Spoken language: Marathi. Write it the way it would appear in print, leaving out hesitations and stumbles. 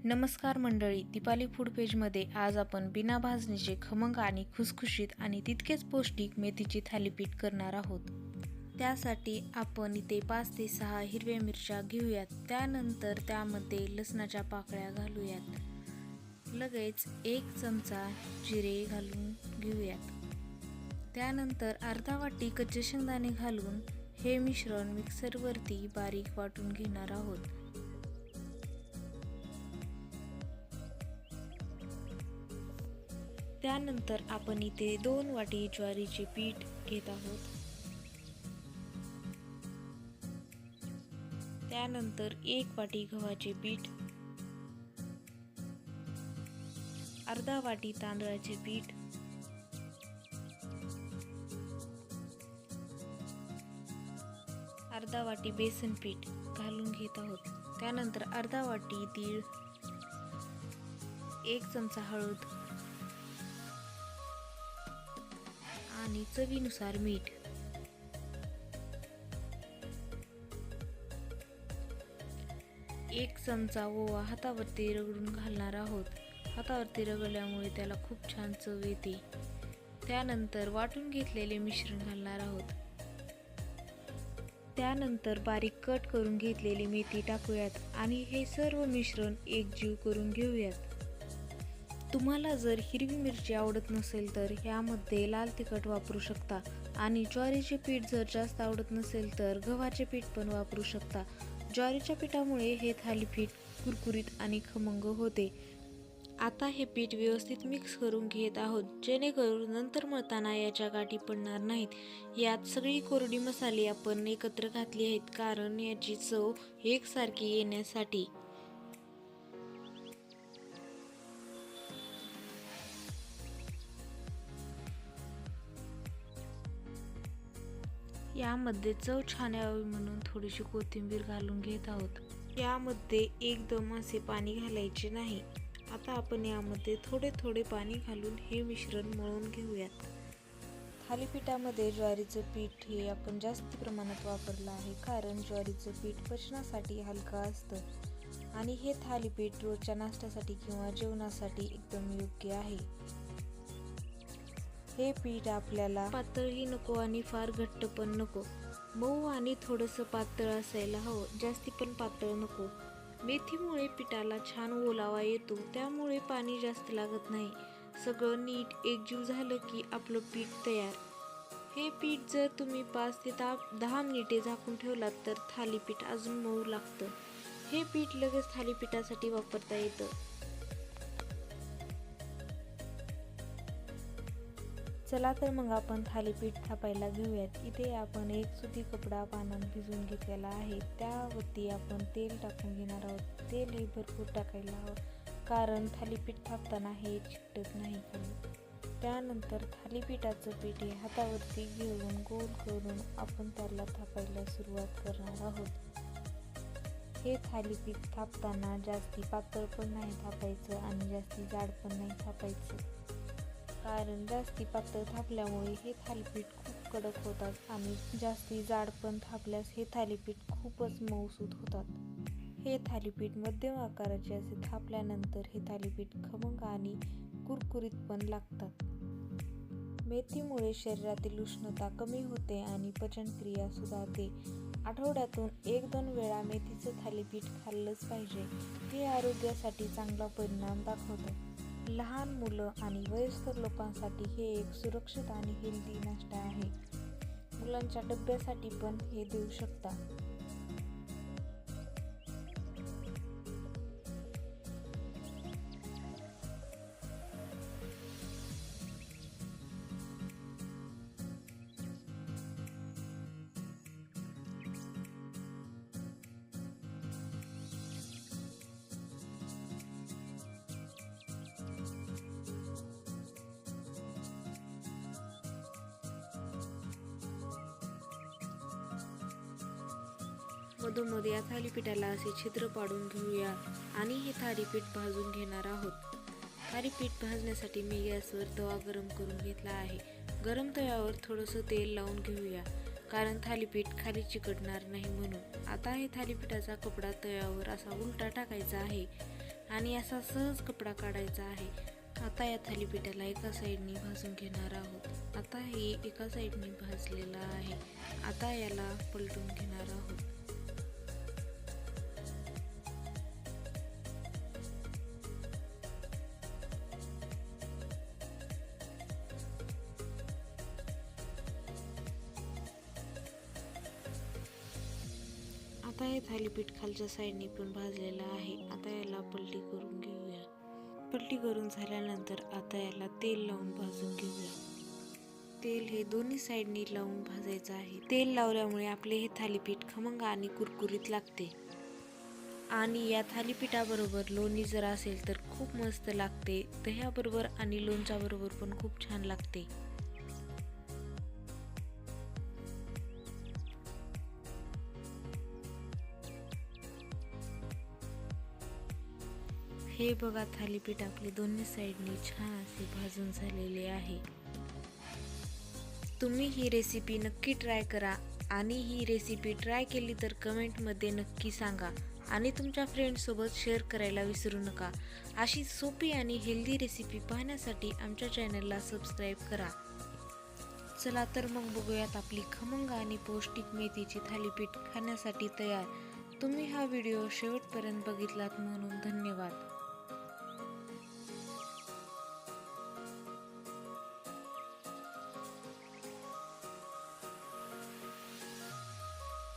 नमस्कार मंडळी, दीपाली फूड पेजमध्ये आज आपण बिना भाजणीचे खमंग आणि खुसखुशीत आणि तितकेच पौष्टिक मेथीचे थालीपीठ करणार आहोत। त्यासाठी आपण इथे 5 ते 6 हिरव्या मिरच्या घेऊयात। त्यानंतर त्यामध्ये लसणाच्या पाकळ्या घालूयात। लगेच 1 चमचा जिरे घालून घेऊयात। त्यानंतर अर्धा वाटी कच्चे शेंगदाणे घालून हे मिश्रण मिक्सरवरती बारीक वाटून घेणार आहोत। त्यानंतर आपण इथे 2 वाटी ज्वारीचे पीठ घेत आहोत। त्यानंतर 1 वाटी गव्हाचे पीठ, अर्धा वाटी तांदळाचे पीठ, अर्धा वाटी बेसन पीठ घालून घेत आहोत। त्यानंतर अर्धा वाटी तीळ, 1 चमचा हळद आणि चवीनुसार मीठ। एक चमचा ओवा हातावरती रगडून घालणार आहोत। हातावरती रगडल्यामुळे त्याला खूप छान चव येते। त्यानंतर वाटून घेतलेले मिश्रण घालणार आहोत। त्यानंतर बारीक कट करून घेतलेली मेथी टाकूयात आणि हे सर्व मिश्रण एकजीव करून घेऊयात। तुम्हाला जर हिरवी मिरची आवडत नसेल तर यामध्ये लाल तिखट वापरू शकता आणि ज्वारीचे पीठ जर जास्त आवडत नसेल तर गव्हाचे पीठ पण वापरू शकता। ज्वारीच्या पिठामुळे हे थालीपीठ कुरकुरीत आणि खमंग होते। आता हे पीठ व्यवस्थित मिक्स करून घेत आहोत, जेणेकरून नंतर मळताना याच्या गाठी पडणार नाहीत। यात सगळी कोरडी मसाले आपण एकत्र घातली आहेत, कारण याची चव एकसारखी येण्यासाठी। यामध्ये चव छान यावी म्हणून थोडीशी कोथिंबीर घालून घेत आहोत। यामध्ये एकदम असे पाणी घालायचे नाही। आता आपण यामध्ये थोडे थोडे पाणी घालून हे मिश्रण मळून घेऊयात। थालीपीठामध्ये ज्वारीचं पीठ हे आपण जास्त प्रमाणात वापरलं आहे, कारण ज्वारीचं पीठ पचनासाठी हलका असतं आणि हे थालीपीठ रोजच्या नाश्त्यासाठी किंवा जेवणासाठी एकदम योग्य आहे। हे पीठ आपल्याला पातळही नको आणि फार घट्ट पण नको, मऊ आणि थोडंसं पातळ असायला हवं, जास्ती पण पातळ नको। मेथीमुळे पिठाला छान ओलावा येतो, त्यामुळे पाणी जास्त लागत नाही। सगळं नीट एकजीव झालं की आपलं पीठ तयार। हे पीठ जर तुम्ही 5 ते 10 मिनिटे झाकून ठेवलात तर थालीपीठ अजून मऊ लागतं। हे पीठ लगेच थालीपीठासाठी वापरता येतं। चला तर मग आपण थालीपीठ थापायला घेऊयात। इथे आपण एक सुती कपडा पाण्यात भिजवून घेतलेला आहे। त्यावरती आपण तेल टाकून घेणार आहोत। तेल हे भरपूर टाकायला हवं, कारण थालीपीठ थापताना हे चिकटत नाही खाली। त्यानंतर थालीपीठाचं पीठ हे हातावरती घेऊन गोल करून आपण त्याला थापायला सुरुवात करणार आहोत। हे थालीपीठ थापताना जास्ती पातळ पण नाही थापायचं आणि जास्ती जाड पण नाही थापायचं, कारण जास्ती पातळ थापल्यामुळे हे थालीपीठ खूप कडक होतात आणि जास्ती जाड पण थापल्यास हे थालीपीठ खूपच मऊसूत होतात। हे थालीपीठ मध्यम आकाराचे असे थापल्यानंतर हे थालीपीठ खमंग आणि कुरकुरीत पण लागतात। मेथीमुळे शरीरातील उष्णता कमी होते आणि पचनक्रिया सुधारते। आठवड्यातून 1-2 वेळा मेथीचं थालीपीठ खाल्लंच पाहिजे। हे आरोग्यासाठी चांगला परिणाम दाखवतं। लहान मुलं आणि वयस्कर लोकांसाठी हे एक सुरक्षित आणि हेल्दी नाश्ता आहे। मुलांच्या डब्यासाठी पण हे देऊ शकता। मधोमध या थालीपीठाला असे छिद्र पाडून घेऊया आणि हे थालीपीठ भाजून घेणार आहोत। थालीपीठ भाजण्यासाठी मी गॅसवर तवा गरम करून घेतला आहे। गरम तव्यावर थोडंसं तेल लावून घेऊया, कारण थालीपीठ खाली चिकटणार नाही म्हणून। आता हे थालीपीठाचा कपडा तव्यावर असा उलटा टाकायचा आहे आणि असा सहज कपडा काढायचा आहे. आता या थालीपीठाला एका साईडनी भाजून घेणार आहोत. आता हे एका साईडनी भाजलेलं आहे. आता याला पलटून घेणार आहोत. आता हे थालीपीठ खालच्या साईडने पण भाजलेलं आहे. आता याला पलटी करून घेऊया. पलटी करून झाल्यानंतर आता याला तेल लावून भाजून घेऊया. तेल हे दोन्ही साईडनी लावून भाजायचं आहे. तेल लावल्यामुळे आपले हे थालीपीठ खमंग आणि कुरकुरीत लागते. आणि या थालीपीठाबरोबर लोणी जर असेल तर खूप मस्त लागते. दह्याबरोबर आणि लोणच्याबरोबर पण खूप छान लागते. हे बघा, थालीपीठ आपले दोन्ही साईडनी छान असे भाजून झालेले आहे. तुम्ही ही रेसिपी नक्की ट्राय करा आणि ही रेसिपी ट्राय केली तर कमेंटमध्ये नक्की सांगा आणि तुमच्या फ्रेंड्ससोबत शेअर करायला विसरू नका. अशी सोपी आणि हेल्दी रेसिपी पाहण्यासाठी आमच्या चॅनलला सबस्क्राईब करा. चला तर मग बघूयात आपली खमंग आणि पौष्टिक मेथीची थालीपीठ खाण्यासाठी तयार. तुम्ही हा व्हिडिओ शेवटपर्यंत बघितलात म्हणून धन्यवाद.